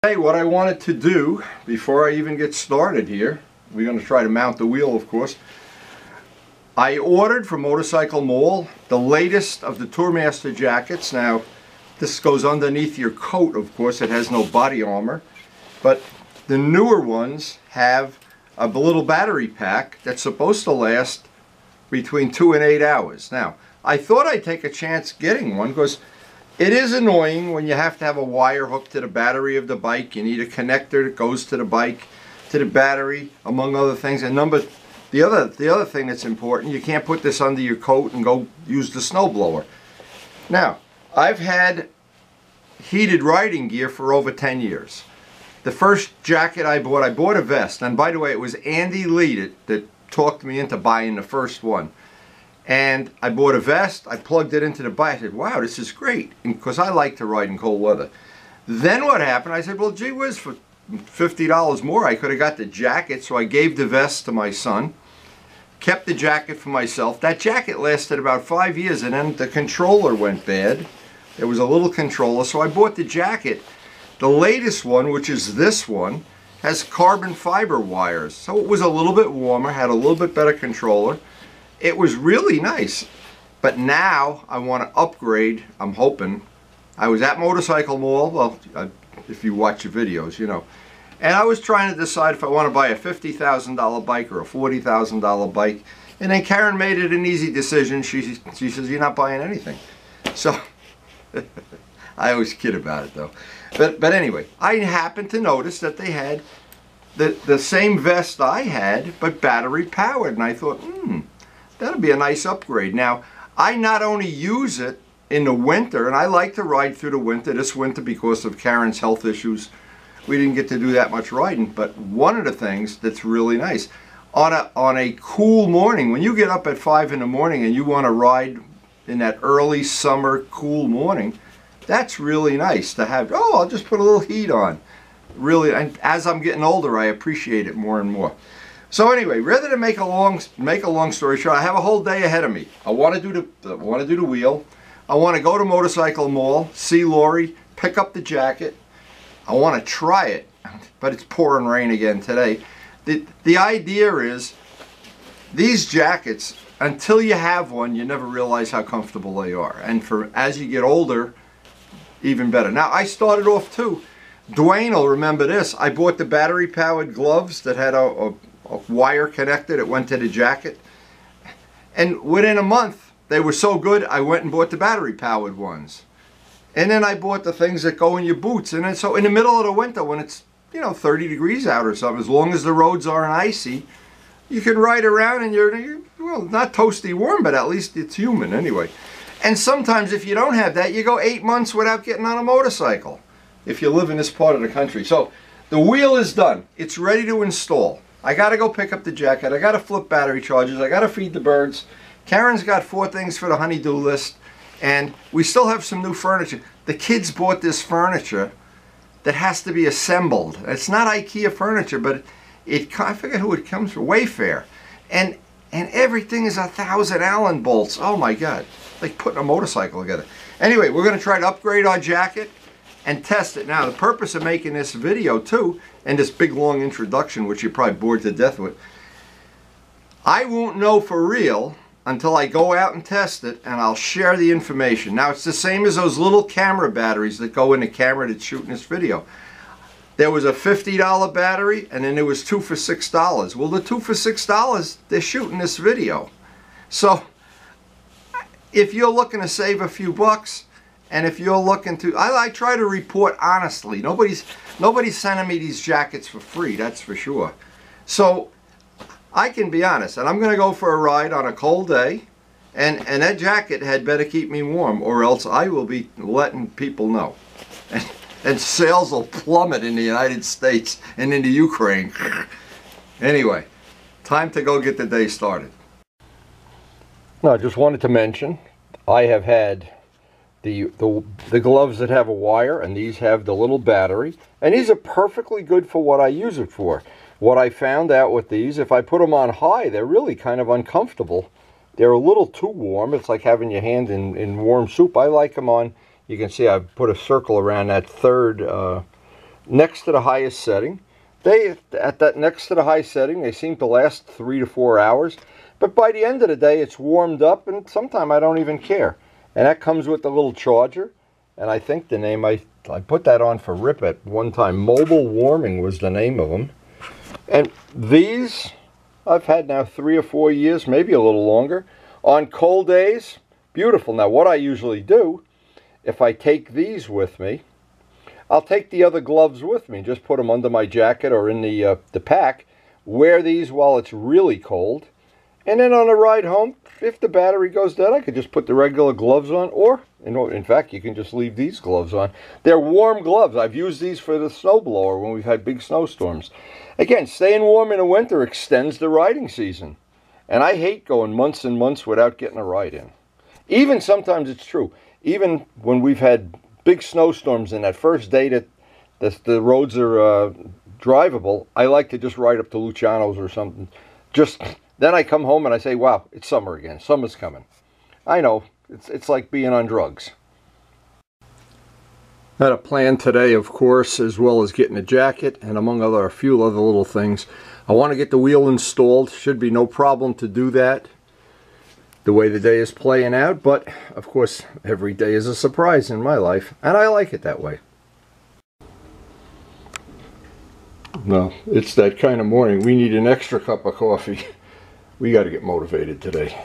Hey, what I wanted to do before I even get started here, we're going to try to mount the wheel, of course. I ordered from Motorcycle Mall the latest of the Tourmaster jackets. Now, this goes underneath your coat, of course. It has no body armor. But the newer ones have a little battery pack that's supposed to last between 2 and 8 hours. Now, I thought I'd take a chance getting one because it is annoying when you have to have a wire hooked to the battery of the bike. You need a connector that goes to the bike, to the battery, among other things. And the other thing that's important, you can't put this under your coat and go use the snowblower. Now, I've had heated riding gear for over 10 years. The first jacket I bought a vest. And by the way, it was Andy Lee that talked me into buying the first one. And I bought a vest, I plugged it into the bike, I said, wow, this is great, because I like to ride in cold weather. Then what happened, I said, well, gee whiz, for $50 more, I could have got the jacket, so I gave the vest to my son, kept the jacket for myself. That jacket lasted about 5 years, and then the controller went bad. There was a little controller, so I bought the jacket. The latest one, which is this one, has carbon fiber wires, so it was a little bit warmer, had a little bit better controller. It was really nice, but now I want to upgrade. I'm hoping. I was at Motorcycle Mall, well, if you watch the videos, you know, and I was trying to decide if I want to buy a $50,000 bike or a $40,000 bike, and then Karen made it an easy decision. She says, you're not buying anything. So, I always kid about it though. But anyway, I happened to notice that they had the same vest I had, but battery powered, and I thought, that'll be a nice upgrade. Now, I not only use it in the winter, and I like to ride through the winter. This winter, because of Karen's health issues, we didn't get to do that much riding. But one of the things that's really nice, on a cool morning, when you get up at 5 in the morning and you want to ride in that early summer cool morning, that's really nice to have. Oh, I'll just put a little heat on. Really, and as I'm getting older, I appreciate it more and more. So anyway, rather than make a long story short, I have a whole day ahead of me. I want to do the wheel. I want to go to Motorcycle Mall, see Lori, pick up the jacket. I want to try it, but it's pouring rain again today. The idea is, these jackets, until you have one, you never realize how comfortable they are. And as you get older, even better. Now, I started off too. Dwayne will remember this. I bought the battery-powered gloves that had a wire connected. It went to the jacket, and within a month they were so good I went and bought the battery powered ones, and then I bought the things that go in your boots. And then so in the middle of the winter, when it's 30 degrees out or something, as long as the roads aren't icy, you can ride around and you're well, not toasty warm, but at least it's human anyway. And sometimes if you don't have that, you go 8 months without getting on a motorcycle if you live in this part of the country. So the wheel is done, it's ready to install. I got to go pick up the jacket. I got to flip battery chargers. I got to feed the birds. Karen's got 4 things for the honey-do list. And we still have some new furniture. The kids bought this furniture that has to be assembled. It's not IKEA furniture, but I forget who it comes from, Wayfair. And everything is 1,000 Allen bolts. Oh my God, like putting a motorcycle together. Anyway, we're going to try to upgrade our jacket and test it. Now, the purpose of making this video too, and this big long introduction, which you're probably bored to death with, I won't know for real until I go out and test it, and I'll share the information. Now, it's the same as those little camera batteries that go in the camera that's shooting this video. There was a $50 battery, and then there was 2 for $6. Well, the 2 for $6, they're shooting this video. So, if you're looking to save a few bucks, and if you're looking to, I try to report honestly. Nobody's sending me these jackets for free, that's for sure. So I can be honest, and I'm going to go for a ride on a cold day, and that jacket had better keep me warm, or else I will be letting people know. And sales will plummet in the United States and in the Ukraine. Anyway, time to go get the day started. Now, I just wanted to mention, I have had the gloves that have a wire, and these have the little battery, and these are perfectly good for what I use it for. What I found out with these, if I put them on high, they're really kind of uncomfortable. They're a little too warm. It's like having your hand in warm soup. I like them on, you can see I've put a circle around that third next to the highest setting. At that next to the high setting, they seem to last 3 to 4 hours. But by the end of the day, it's warmed up, and sometimes I don't even care. And that comes with the little charger. And I think the name, I put that on for Rip at one time. Mobile Warming was the name of them. And these, I've had now 3 or 4 years, maybe a little longer. On cold days, beautiful. Now, what I usually do, if I take these with me, I'll take the other gloves with me, just put them under my jacket or in the pack, wear these while it's really cold, and then on the ride home, if the battery goes dead, I could just put the regular gloves on, or, in fact, you can just leave these gloves on. They're warm gloves. I've used these for the snowblower when we've had big snowstorms. Again, staying warm in the winter extends the riding season, and I hate going months and months without getting a ride in. Even sometimes it's true, even when we've had big snowstorms and that first day that the roads are drivable, I like to just ride up to Luciano's or something. Then I come home and I say, wow, it's summer again. Summer's coming. I know, it's like being on drugs. I had a plan today, of course, as well as getting a jacket and among a few other little things. I want to get the wheel installed. Should be no problem to do that the way the day is playing out, but of course every day is a surprise in my life, and I like it that way. No, it's that kind of morning. We need an extra cup of coffee. We got to get motivated today.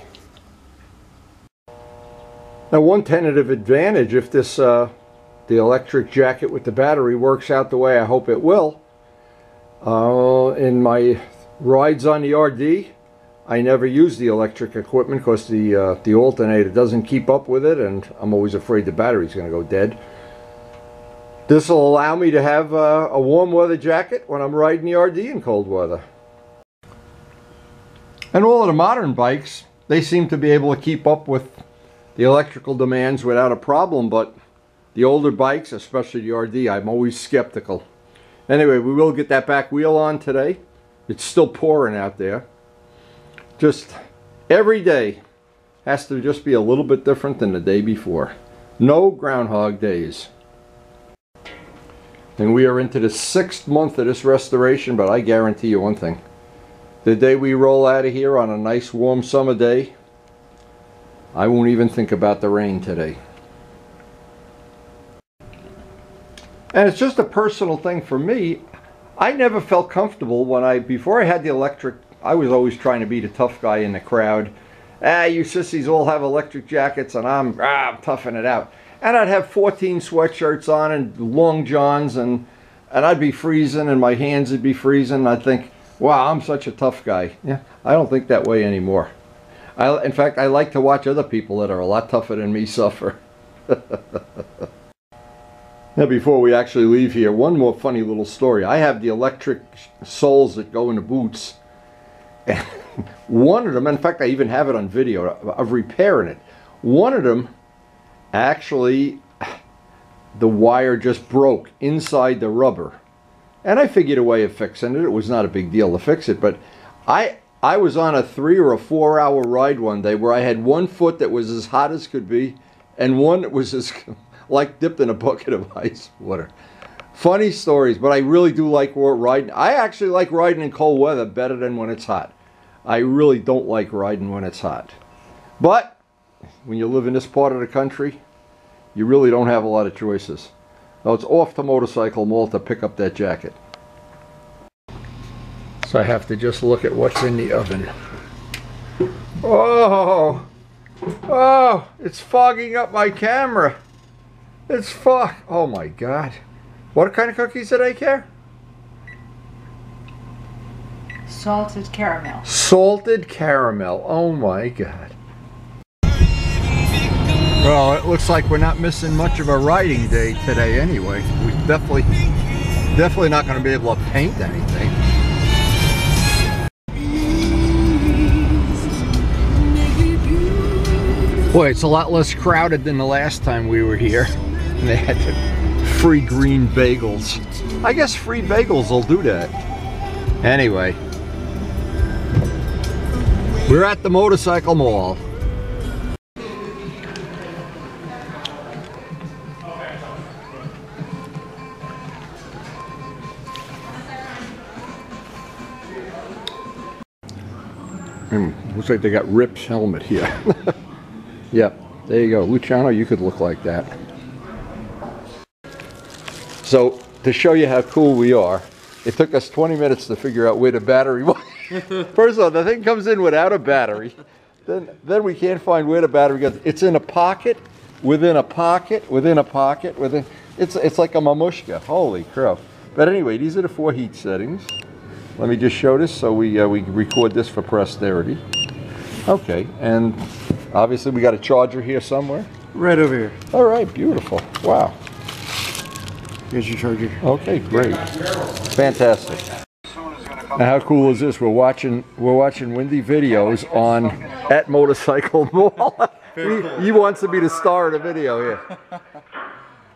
Now, one tentative advantage, if this the electric jacket with the battery works out the way I hope it will, in my rides on the RD, I never use the electric equipment because the alternator doesn't keep up with it, and I'm always afraid the battery's going to go dead. This will allow me to have a warm weather jacket when I'm riding the RD in cold weather. And all of the modern bikes, they seem to be able to keep up with the electrical demands without a problem, but the older bikes, especially the RD, I'm always skeptical. Anyway, we will get that back wheel on today. It's still pouring out there. Just every day has to just be a little bit different than the day before. No Groundhog Days. And we are into the 6th month of this restoration, but I guarantee you one thing. The day we roll out of here on a nice warm summer day, I won't even think about the rain today. And it's just a personal thing for me. I never felt comfortable before I had the electric. I was always trying to be the tough guy in the crowd. You sissies all have electric jackets and I'm toughing it out. And I'd have 14 sweatshirts on and long johns, and I'd be freezing and my hands would be freezing. I'd think, wow, I'm such a tough guy. Yeah, I don't think that way anymore. In fact, I like to watch other people that are a lot tougher than me suffer. Now, before we actually leave here, one more funny little story. I have the electric soles that go in the boots. And one of them, in fact, I even have it on video of repairing it. One of them, actually, the wire just broke inside the rubber. And I figured a way of fixing it. It was not a big deal to fix it, but I was on a 3 or 4 hour ride one day where I had one foot that was as hot as could be and one that was as like dipped in a bucket of ice water. Funny stories, but I really do like riding. I actually like riding in cold weather better than when it's hot. I really don't like riding when it's hot. But when you live in this part of the country, you really don't have a lot of choices. Now it's off to Motorcycle Mall to pick up that jacket. So I have to just look at what's in the oven. Oh, it's fogging up my camera. It's fog. Oh my God. What kind of cookies did I care? Salted caramel. Salted caramel. Oh my God. Well, it looks like we're not missing much of a riding day today anyway. We're definitely not going to be able to paint anything. Boy, it's a lot less crowded than the last time we were here. And they had the free green bagels. I guess free bagels will do that. Anyway, we're at the Motorcycle Mall. Looks like they got Rip's helmet here. Yep, there you go. Luciano, you could look like that. So, to show you how cool we are, it took us 20 minutes to figure out where the battery was. First of all, the thing comes in without a battery. Then we can't find where the battery goes. It's in a pocket, within a pocket, within a pocket, within. It's like a mamushka. Holy crow. But anyway, these are the 4 heat settings. Let me just show this so we record this for posterity. Okay, and obviously we got a charger here somewhere. Right over here. All right, beautiful. Wow. Here's your charger. Okay, great. Fantastic. Now how cool is this? We're watching Windy videos at Motorcycle Mall. He wants to be the star of the video here.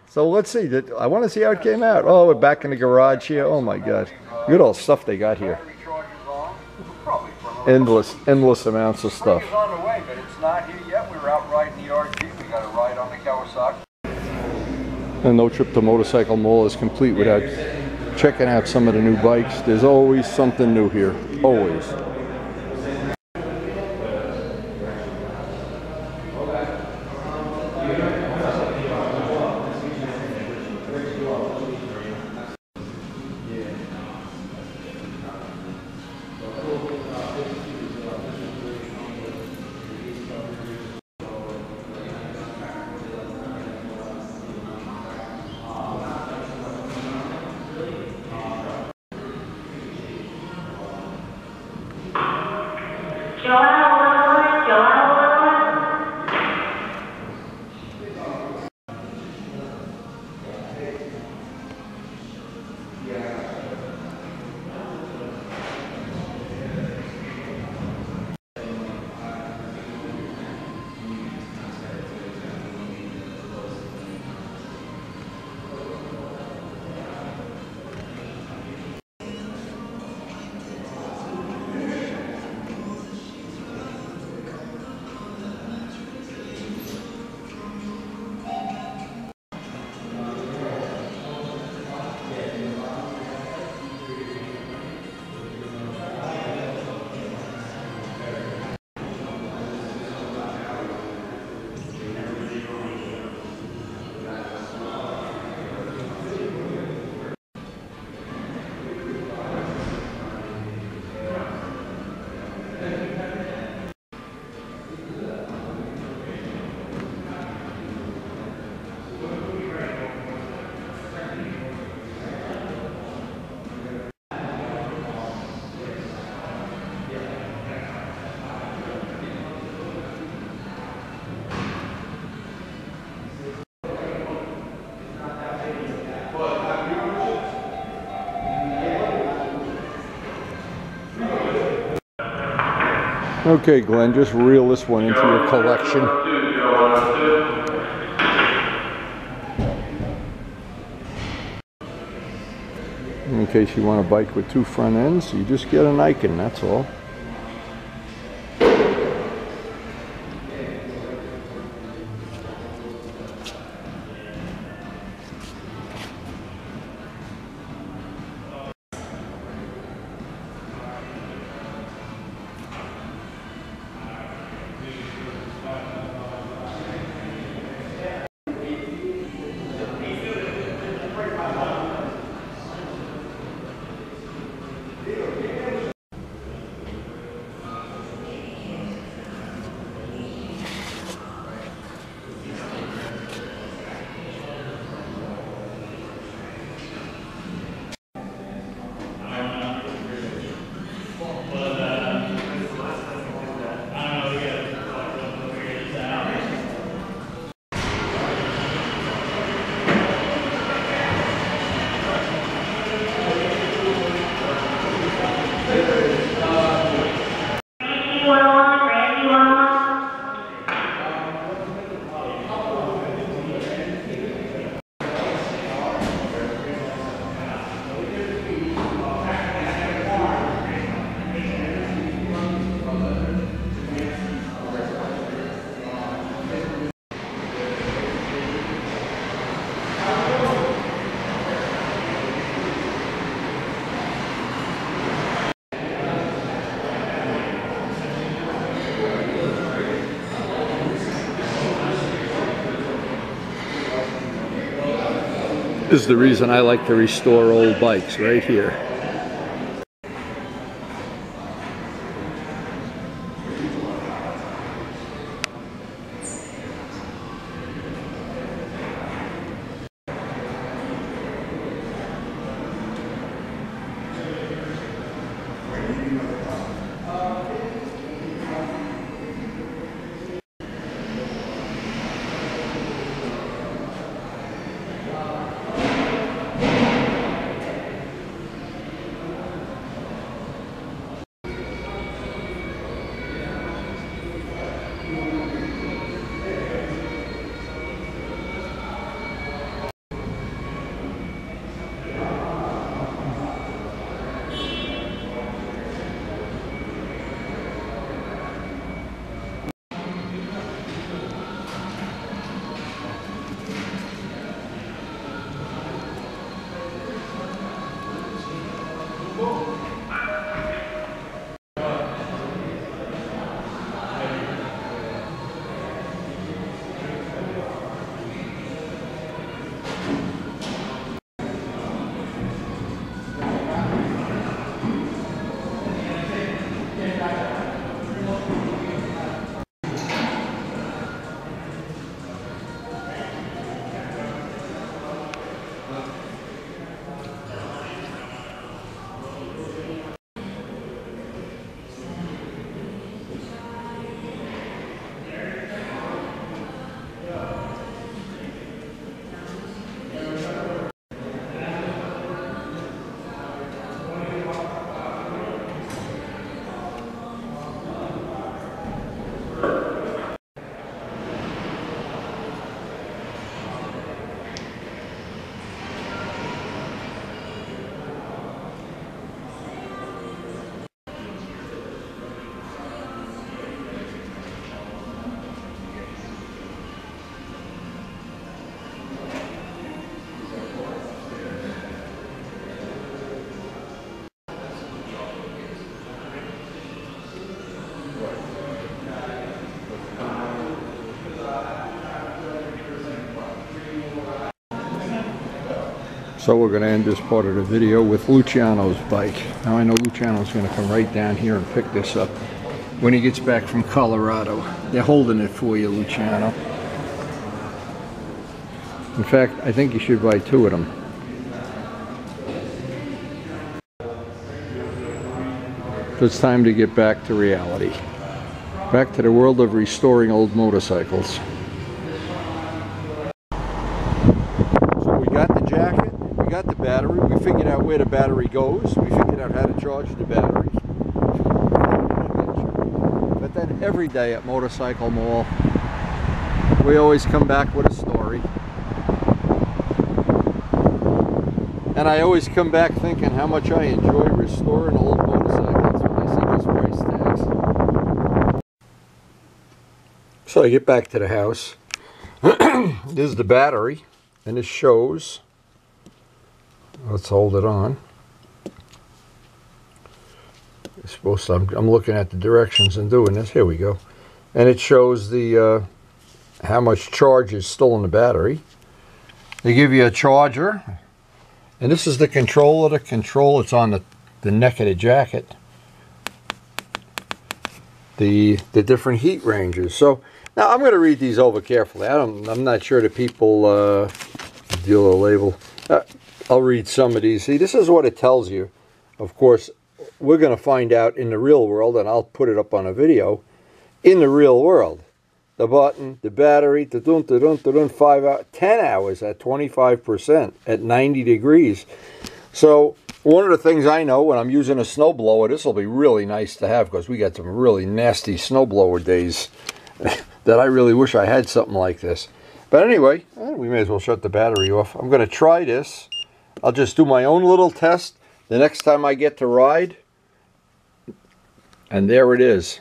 So let's see. I want to see how it came out. Oh, we're back in the garage here. Oh my God. Look at all the stuff they got here. Endless amounts of stuff. It's on the way, but it's not here yet. We were out riding the RG. We got a ride on the Kawasaki. And no trip to Motorcycle Mall is complete without checking out some of the new bikes. There's always something new here. Always. Okay, Glenn, just reel this one into your collection. In case you want a bike with 2 front ends, you just get an Icon, that's all. This is the reason I like to restore old bikes, right here. So we're going to end this part of the video with Luciano's bike. Now I know Luciano's going to come right down here and pick this up when he gets back from Colorado. They're holding it for you, Luciano. In fact, I think you should buy 2 of them. So it's time to get back to reality. Back to the world of restoring old motorcycles. So we got the jacket, we got the battery, we figured out where the battery goes, we figured out how to charge the batteries. But then every day at Motorcycle Mall, we always come back with a story. And I always come back thinking how much I enjoy restoring old motorcycles when I see those price tags. So I get back to the house. This is the battery, and this shows. Let's hold it on. It's supposed to, I'm looking at the directions and doing this. Here we go. And it shows the how much charge is still in the battery. They give you a charger. And this is the control of the control. It's on the neck of the jacket. The different heat ranges. So now I'm going to read these over carefully. I'm not sure the people dealer label. I'll read some of these. See, this is what it tells you. Of course, we're going to find out in the real world, and I'll put it up on a video. In the real world, the button, the battery, 5 hours, 10 hours at 25% at 90 degrees. So one of the things I know when I'm using a snowblower, this will be really nice to have because we got some really nasty snowblower days that I really wish I had something like this. But anyway, we may as well shut the battery off. I'm going to try this. I'll just do my own little test the next time I get to ride. And there it is.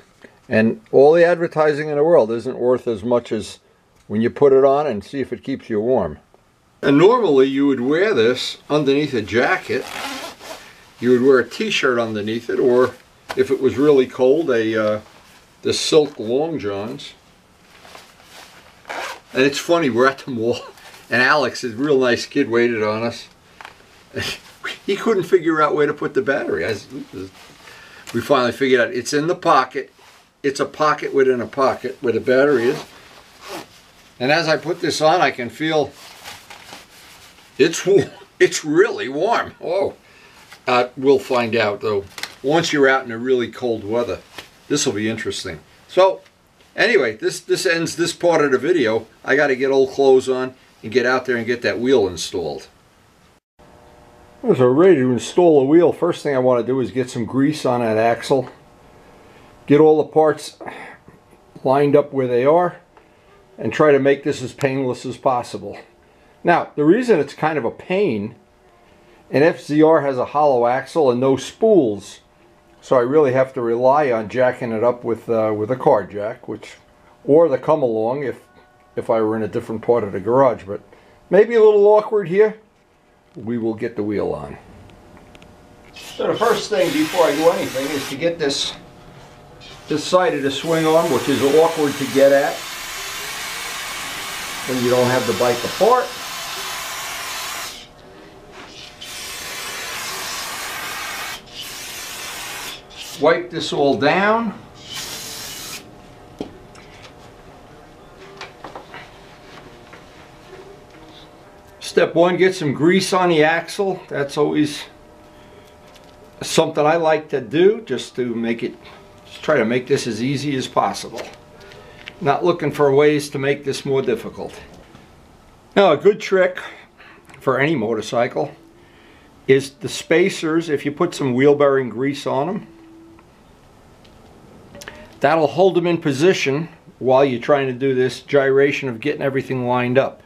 And all the advertising in the world isn't worth as much as when you put it on and see if it keeps you warm. And normally you would wear this underneath a jacket. You would wear a t-shirt underneath it, or if it was really cold, the silk long johns. And it's funny, we're at the mall And Alex, a real nice kid, waited on us. He couldn't figure out where to put the battery. We finally figured out it's in the pocket. It's a pocket within a pocket where the battery is. And as I put this on, I can feel it's really warm. Oh, we'll find out though. Once you're out in a really cold weather, this will be interesting. So anyway, this ends this part of the video. I got to get old clothes on and get out there and get that wheel installed. So we're ready to install the wheel. First thing I want to do is get some grease on that axle. Get all the parts lined up where they are and try to make this as painless as possible. Now, the reason it's kind of a pain, an FZR has a hollow axle and no spools, so I really have to rely on jacking it up with a car jack, or the come along if I were in a different part of the garage. But maybe a little awkward here. We will get the wheel on. So the first thing before I do anything is to get this side of the swing arm, which is awkward to get at when you don't have the bike apart. Wipe this all down. Step one, get some grease on the axle. That's always something I like to do, just to try to make this as easy as possible. Not looking for ways to make this more difficult. Now, a good trick for any motorcycle is the spacers. If you put some wheel bearing grease on them, that'll hold them in position while you're trying to do this gyration of getting everything lined up.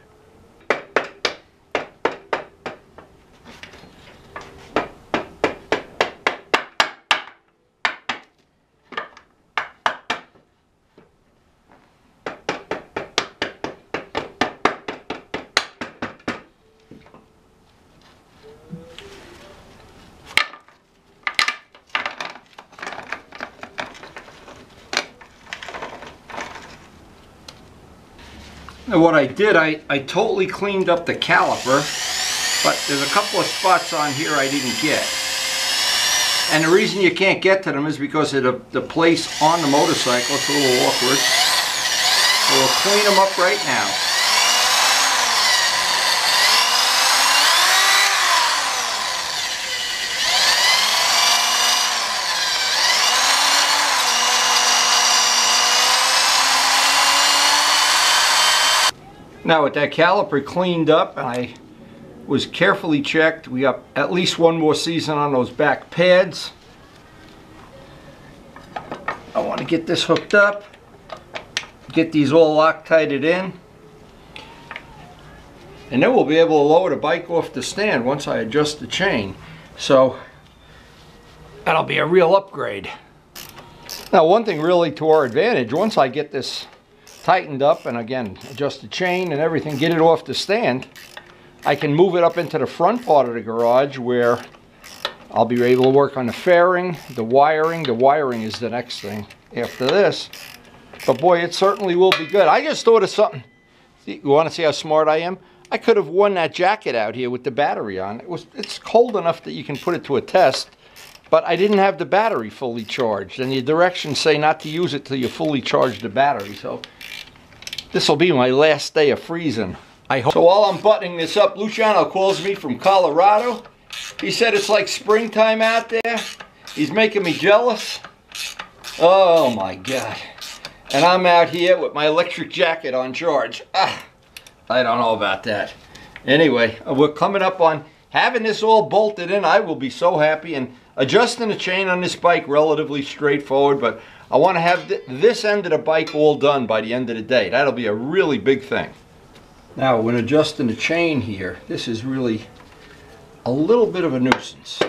Now what I did, I totally cleaned up the caliper, but there's a couple of spots on here I didn't get. And the reason you can't get to them is because of the place on the motorcycle. It's a little awkward. So we'll clean them up right now. Now with that caliper cleaned up and I was carefully checked, we got at least one more season on those back pads. I want to get this hooked up, get these all Loctited in, and then we'll be able to lower the bike off the stand once I adjust the chain. So that'll be a real upgrade. Now one thing really to our advantage, once I get this tightened up and again adjust the chain and everything, get it off the stand, I can move it up into the front part of the garage where I'll be able to work on the fairing, the wiring. The wiring is the next thing after this, but boy, it certainly will be good. I just thought of something. You want to see how smart I am? I could have worn that jacket out here with the battery on. It's cold enough that you can put it to a test, but I didn't have the battery fully charged, and the directions say not to use it till you fully charge the battery. So this will be my last day of freezing, I hope. So while I'm buttoning this up, Luciano calls me from Colorado. He said it's like springtime out there. He's making me jealous. Oh my God. And I'm out here with my electric jacket on charge. I don't know about that. Anyway, we're coming up on having this all bolted in. I will be so happy. And adjusting the chain on this bike, relatively straightforward, but I want to have this end of the bike all done by the end of the day. That'll be a really big thing. Now, when adjusting the chain here, this is really a little bit of a nuisance.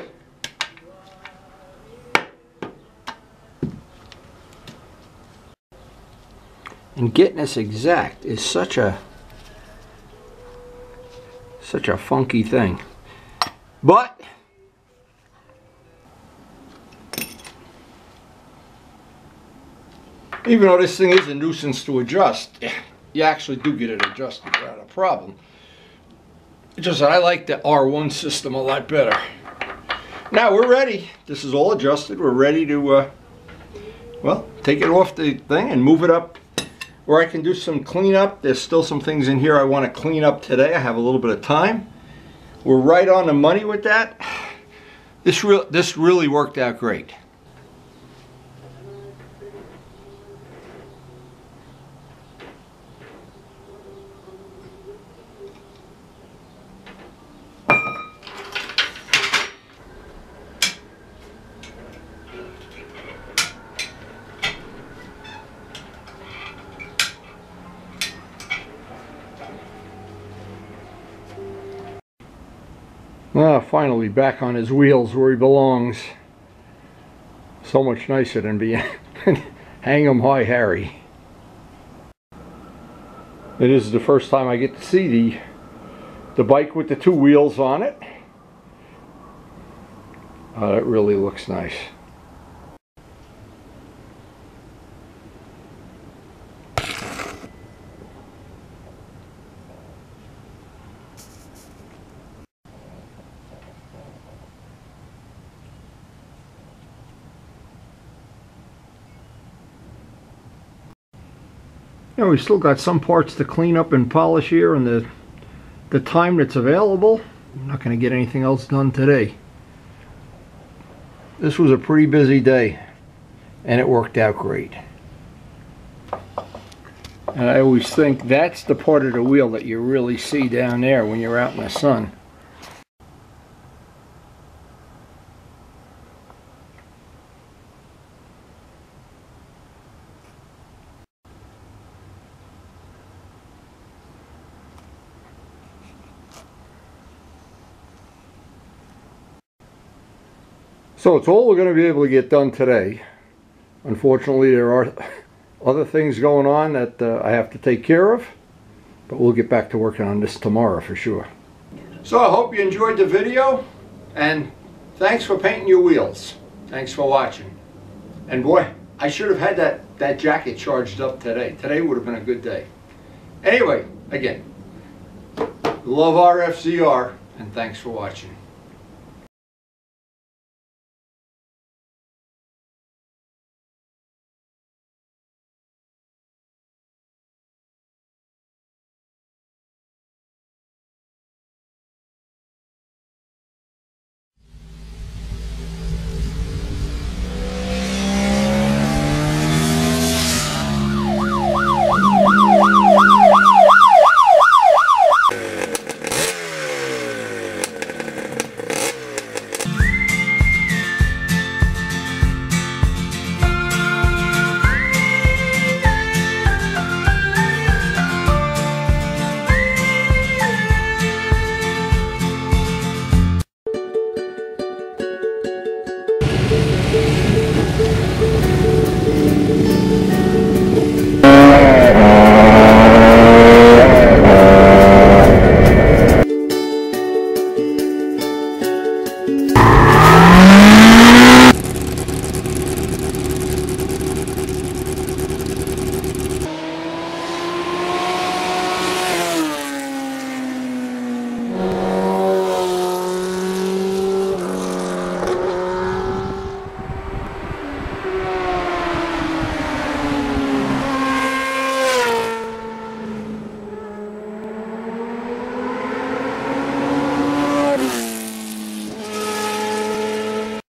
And getting this exact is such a funky thing. But even though this thing is a nuisance to adjust, you actually do get it adjusted without a problem. Just I like the R1 system a lot better. Now we're ready. This is all adjusted. We're ready to, well, take it off the thing and move it up where I can do some cleanup. There's still some things in here I want to clean up today. I have a little bit of time. We're right on the money with that. This really worked out great. Finally back on his wheels where he belongs. So much nicer than being hang 'em high Harry. It is the first time I get to see the bike with the two wheels on it. Oh, that really looks nice. Now we still got some parts to clean up and polish here, and the time that's available. I'm not going to get anything else done today. This was a pretty busy day, and it worked out great. And I always think that's the part of the wheel that you really see down there when you're out in the sun. So it's all we're going to be able to get done today. Unfortunately, there are other things going on that I have to take care of, but we'll get back to working on this tomorrow for sure. So I hope you enjoyed the video, and thanks for painting your wheels. Thanks for watching. And boy, I should have had that jacket charged up today. Today would have been a good day. Anyway, again, love our FZR, and thanks for watching.